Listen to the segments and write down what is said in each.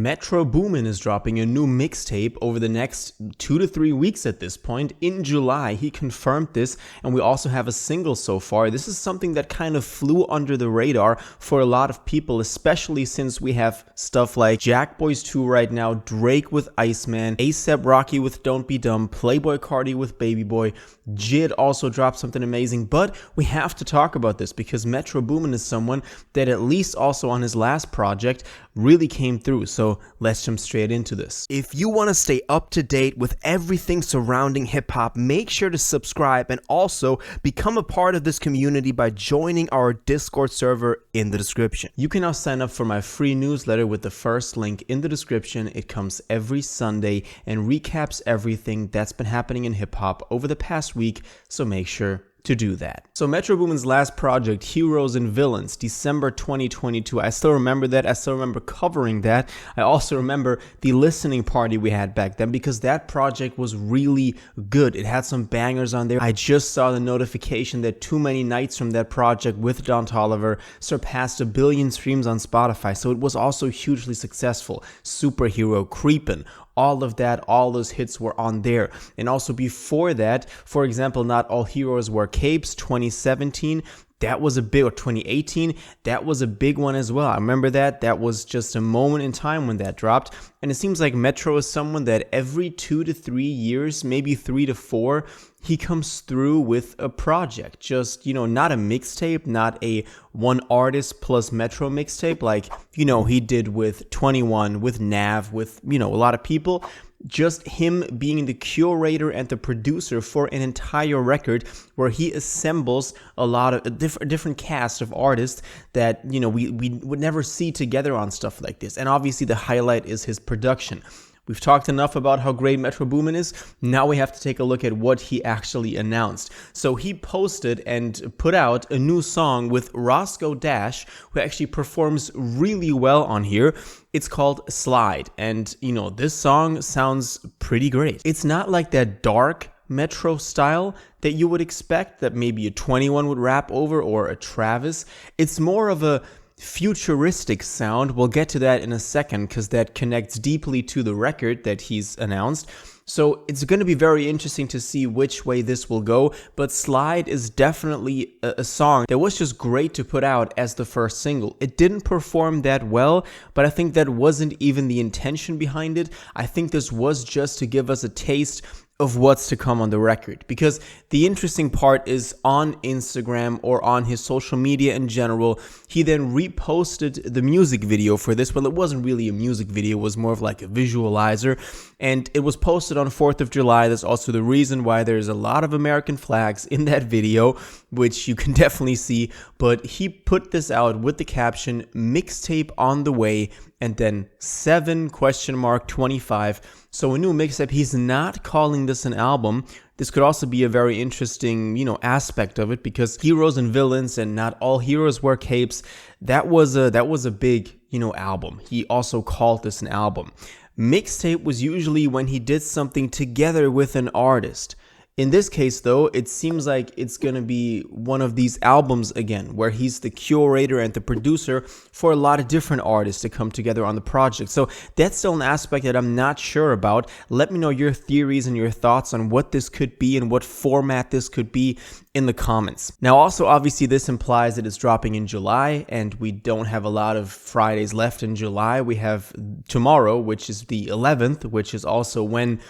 Metro Boomin is dropping a new mixtape over the next 2 to 3 weeks at this point. In July, he confirmed this, and we also have a single so far. This is something that kind of flew under the radar for a lot of people, especially since we have stuff like Jackboys 2 right now, Drake with Iceman, A$AP Rocky with Don't Be Dumb, Playboi Carti with Baby Boy, Jid also dropped something amazing. But we have to talk about this because Metro Boomin is someone that, at least also on his last project, really came through. So let's jump straight into this. If you want to stay up to date with everything surrounding hip hop, make sure to subscribe and also become a part of this community by joining our Discord server in the description. You can now sign up for my free newsletter with the first link in the description. It comes every Sunday and recaps everything that's been happening in hip hop over the past week, so make sure to do that. So Metro Boomin's last project, Heroes and Villains, December 2022. I still remember that. I still remember covering that. I also remember the listening party we had back then because that project was really good. It had some bangers on there. I just saw the notification that Too Many Nights from that project with Don Toliver surpassed 1 billion streams on Spotify. So it was also hugely successful. Superhero, Creepin', all of that, all those hits were on there. And also before that, for example, Not All Heroes Wear Capes, 2017, that was a big, or 2018, that was a big one as well. I remember that. That was just a moment in time when that dropped. And it seems like Metro is someone that every 2 to 3 years, maybe 3 to 4, he comes through with a project. Just, not a mixtape, not a one artist plus Metro mixtape like, he did with 21, with Nav, with, a lot of people. Just him being the curator and the producer for an entire record where he assembles a lot of a different cast of artists that, we would never see together on stuff like this. And obviously the highlight is his production. We've talked enough about how great Metro Boomin is. Now we have to take a look at what he actually announced. So he posted and put out a new song with Roscoe Dash, who actually performs really well on here. It's called Slide. And, this song sounds pretty great. It's not like that dark Metro style that you would expect that maybe a 21 would rap over or a Travis. It's more of a futuristic sound. We'll get to that in a second because that connects deeply to the record that he's announced. So it's going to be very interesting to see which way this will go, but Slide is definitely a song that was just great to put out as the first single. It didn't perform that well, but I think that wasn't even the intention behind it. I think this was just to give us a taste of what's to come on the record, because the interesting part is on Instagram or on his social media in general, he then reposted the music video for this. Well, it wasn't really a music video, it was more of like a visualizer, and it was posted on 4th of July. That's also the reason why there's a lot of American flags in that video, which you can definitely see. But he put this out with the caption, "Mixtape on the way," and then 7?25. So a new mixtape. He's not calling this an album. This could also be a very interesting, aspect of it, because Heroes and Villains and Not All Heroes Wear Capes, that was a big, album. He also called this an album. Mixtape was usually when he did something together with an artist. In this case, though, it seems like it's going to be one of these albums again, where he's the curator and the producer for a lot of different artists to come together on the project. So that's still an aspect that I'm not sure about. Let me know your theories and your thoughts on what this could be and what format this could be in the comments. Now, also, obviously, this implies that it's dropping in July, and we don't have a lot of Fridays left in July. We have tomorrow, which is the 11th, which is also when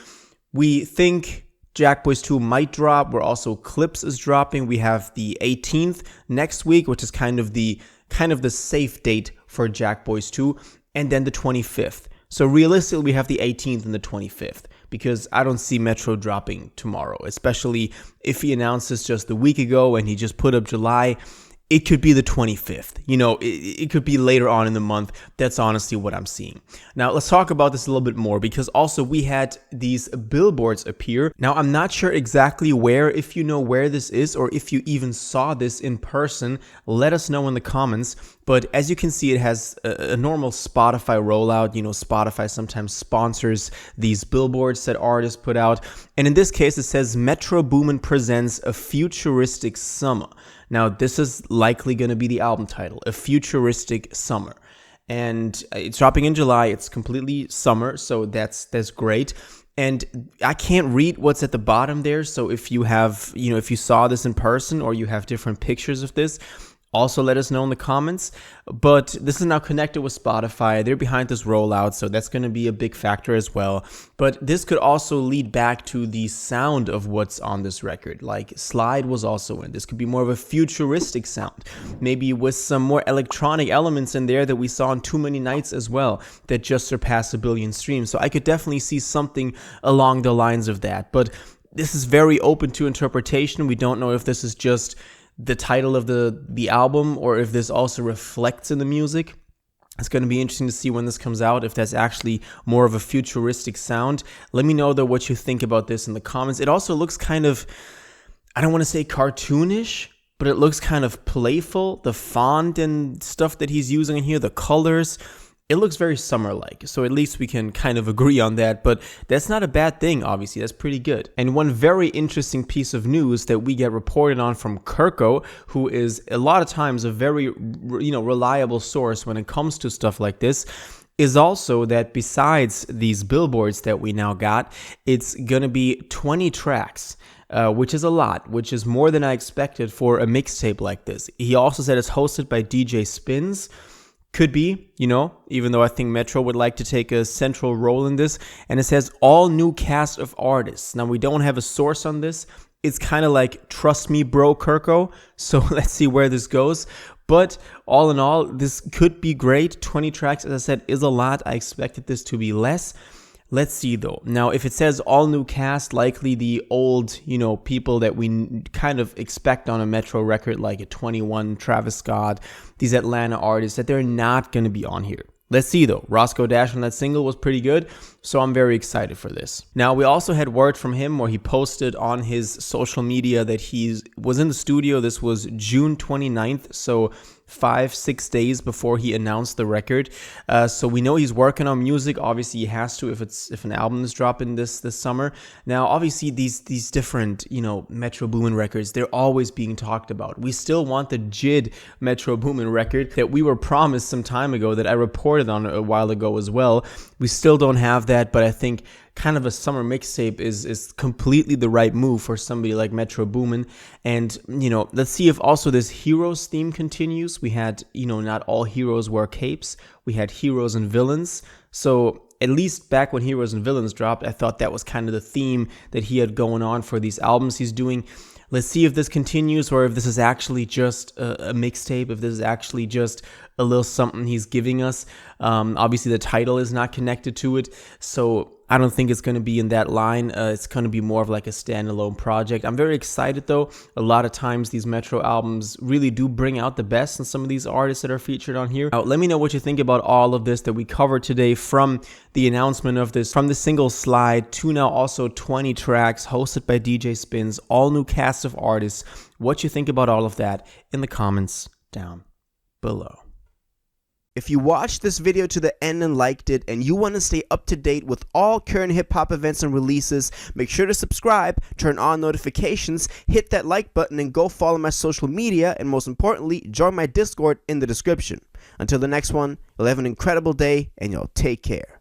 we think Jackboys 2 might drop, where also Clips is dropping. We have the 18th next week, which is kind of the safe date for Jackboys 2, and then the 25th. So realistically, we have the 18th and the 25th, because I don't see Metro dropping tomorrow, especially if he announced this just a week ago and he just put up July. It could be the 25th. It could be later on in the month. That's honestly what I'm seeing. Now, let's talk about this a little bit more, because also we had these billboards appear. Now, I'm not sure exactly where. If you know where this is, or if you even saw this in person, let us know in the comments. But as you can see, it has a normal Spotify rollout. Spotify sometimes sponsors these billboards that artists put out. And in this case, it says Metro Boomin presents a Futuristic Summa. Now, this is likely going to be the album title, A Futuristic Summer. and it's dropping in July. It's completely summer, so that's great. And I can't read what's at the bottom there, so if you have, if you saw this in person or you have different pictures of this, also let us know in the comments. But this is now connected with Spotify. They're behind this rollout, so that's going to be a big factor as well. But this could also lead back to the sound of what's on this record. Like Slide was also in. This could be more of a futuristic sound, maybe with some more electronic elements in there that we saw in Too Many Nights as well, that just surpassed 1 billion streams. So I could definitely see something along the lines of that. But this is very open to interpretation. We don't know if this is just the title of the album or if this also reflects in the music. It's going to be interesting to see when this comes out, if that's actually more of a futuristic sound. Let me know though what you think about this in the comments. It also looks kind of, I don't want to say cartoonish, but it looks kind of playful. The font and stuff that he's using in here, the colors, it looks very summer-like, so at least we can kind of agree on that, but that's not a bad thing, obviously. That's pretty good. And one very interesting piece of news that we get reported on from Kirko, who is a lot of times a very, reliable source when it comes to stuff like this, is also that besides these billboards that we now got, it's gonna be 20 tracks. Which is a lot, which is more than I expected for a mixtape like this. He also said it's hosted by DJ Spins. Could be, even though I think Metro would like to take a central role in this. And it says all new cast of artists. Now, we don't have a source on this. It's kind of like, trust me, bro, Kirko. So let's see where this goes. But all in all, this could be great. 20 tracks, as I said, is a lot. I expected this to be less. Let's see though. Now, if it says all new cast, likely the old, people that we kind of expect on a Metro record, like a 21, Travis Scott, these Atlanta artists, that they're not going to be on here. Let's see though. Roscoe Dash on that single was pretty good, so I'm very excited for this. Now, we also had word from him where he posted on his social media that he was in the studio. This was June 29th, so 5-6 days before he announced the record. So we know he's working on music. Obviously, he has to if an album is dropping this summer. Now, obviously, these different Metro Boomin records, they're always being talked about. We still want the JID Metro Boomin record that we were promised some time ago, that I reported on a while ago as well. We still don't have that, but I think kind of a summer mixtape is completely the right move for somebody like Metro Boomin. And, let's see if also this Heroes theme continues. We had, not all heroes wear capes. We had heroes and villains. So at least back when Heroes and Villains dropped, I thought that was kind of the theme that he had going on for these albums he's doing. Let's see if this continues, or if this is actually just a mixtape, if this is actually just a little something he's giving us. Obviously, the title is not connected to it, so I don't think it's going to be in that line. It's going to be more of like a standalone project. I'm very excited, though. A lot of times, these Metro albums really do bring out the best in some of these artists that are featured on here. Now, let me know what you think about all of this that we covered today, from the announcement of this, from the single Slide to now also 20 tracks hosted by DJ Spins, all new cast of artists. What you think about all of that in the comments down below. If you watched this video to the end and liked it, and you want to stay up to date with all current hip-hop events and releases, make sure to subscribe, turn on notifications, hit that like button, and go follow my social media, and most importantly, join my Discord in the description. Until the next one, you'll have an incredible day, and y'all take care.